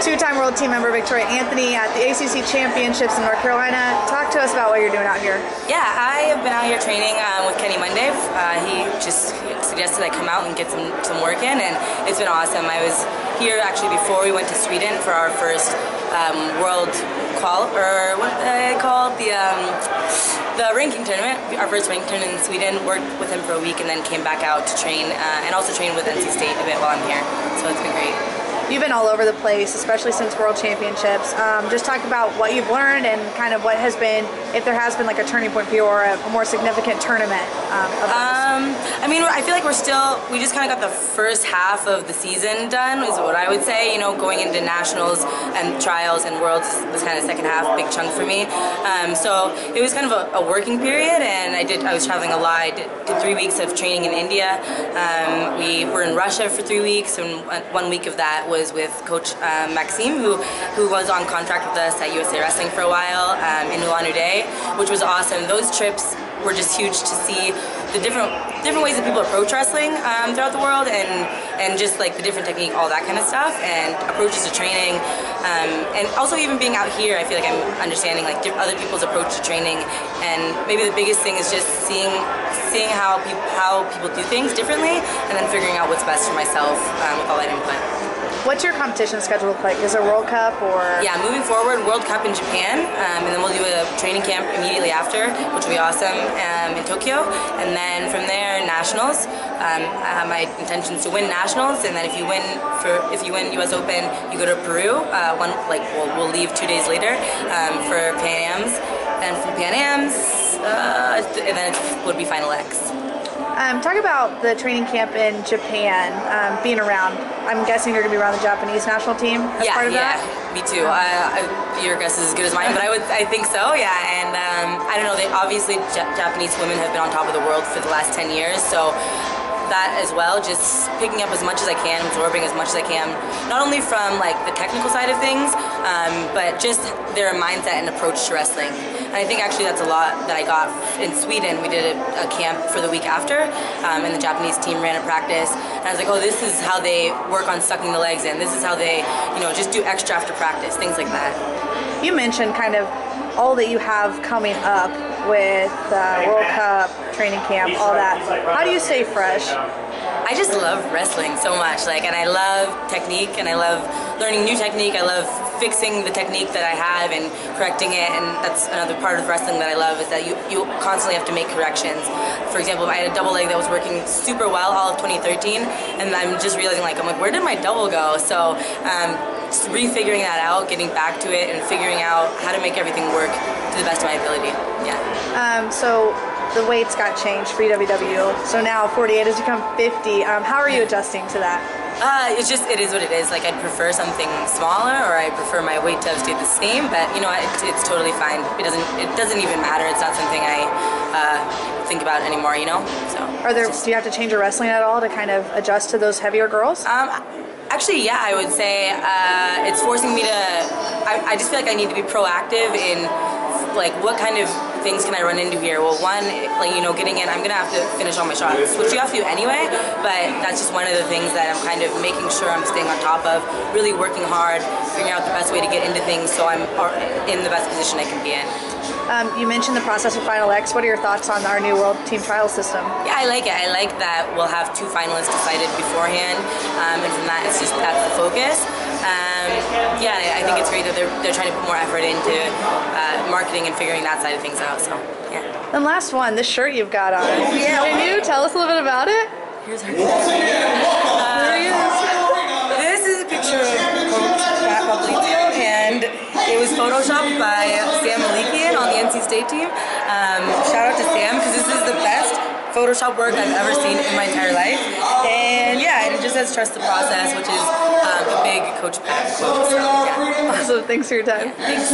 two-time world team member Victoria Anthony at the ACC Championships in North Carolina. Talk to us about what you're doing out here. Yeah, I have been out here training with Kenny Monday. He just suggested I come out and get some work in, and it's been awesome. I was here actually before we went to Sweden for our first world call, or what they call it, the ranking tournament. Our first ranking tournament in Sweden. Worked with him for a week and then came back out to train, and also trained with NC State a bit while I'm here. So it's been great. You've been all over the place, especially since World Championships. Just talk about what you've learned and kind of what has been, if there has been like a turning point for you or a more significant tournament. I mean, I feel like we just kind of got the first half of the season done, is what I would say. You know, going into nationals and trials and worlds was kind of the second half, big chunk for me. So it was kind of a working period, and I was traveling a lot. I did 3 weeks of training in India. We were in Russia for 3 weeks, and 1 week of that was with Coach Maxime, who was on contract with us at USA Wrestling for a while in Ulan-Ude, which was awesome. Those trips were just huge to see the different ways that people approach wrestling throughout the world, and just like the different technique, all that kind of stuff, and approaches to training, and also even being out here, I feel like I'm understanding like other people's approach to training, and maybe the biggest thing is just seeing how people do things differently, and then figuring out what's best for myself with all that input. What's your competition schedule look like? Is it World Cup or? Yeah, moving forward, World Cup in Japan, and then we'll do a training camp immediately after, which will be awesome, in Tokyo, and then from there, nationals. My intention is to win nationals, and then if you win US Open, you go to Peru. We'll leave 2 days later for Pan Ams, and from Pan Ams, and then it would be Final X. Talk about the training camp in Japan, being around. I'm guessing you're going to be around the Japanese national team as part of that? Yeah, me too. Your guess is as good as mine, but I think so, yeah. And I don't know, obviously Japanese women have been on top of the world for the last 10 years, so that as well, just picking up as much as I can, absorbing as much as I can, not only from like the technical side of things, but just their mindset and approach to wrestling. And I think actually that's a lot that I got in Sweden. We did a camp for the week after, and the Japanese team ran a practice, and I was like, oh, this is how they work on sucking the legs in. This is how they, just do extra after practice, things like that. You mentioned kind of all that you have coming up with World Cup, training camp, all that. How do you stay fresh? I just love wrestling so much, and I love technique, and I love learning new technique. I love fixing the technique that I have and correcting it, and that's another part of wrestling that I love, is that you constantly have to make corrections. For example, I had a double leg that was working super well all of 2013, and I'm just realizing, I'm like, where did my double go? So just refiguring that out, getting back to it, and figuring out how to make everything work to the best of my ability. Yeah. So the weights got changed for EWW. So now 48 has become 50. How are you adjusting to that? It is what it is. I'd prefer something smaller, or I prefer my weight to stay the same, but it's totally fine. It doesn't even matter. It's not something I think about anymore, So. Do you have to change your wrestling at all to kind of adjust to those heavier girls? Actually, yeah, I would say it's forcing me to. I just feel like I need to be proactive in what kind of things can I run into here? Well, one, getting in, I'm gonna have to finish all my shots, which you have to do anyway, but that's just one of the things that I'm kind of making sure I'm staying on top of, really working hard, figuring out the best way to get into things so I'm in the best position I can be in. You mentioned the process of Final X. What are your thoughts on our new World Team Trial system? Yeah, I like it. I like that we'll have 2 finalists decided beforehand, and from that, that's the focus. Yeah, I think it's great that they're trying to put more effort into marketing and figuring that side of things out. So, yeah. And last one, this shirt you've got on. Yeah. Can you tell us a little bit about it? Here's our there he is. This is a picture of Coach Pat Pablizio, and it was photoshopped by Sam Malikian on the NC State team. Shout out to Sam, because this is the best Photoshop work I've ever seen in my entire life. And yeah, and it just says trust the process, which is a big Coach Pat quote. So, yeah. Awesome, thanks for your time. Yeah, thanks.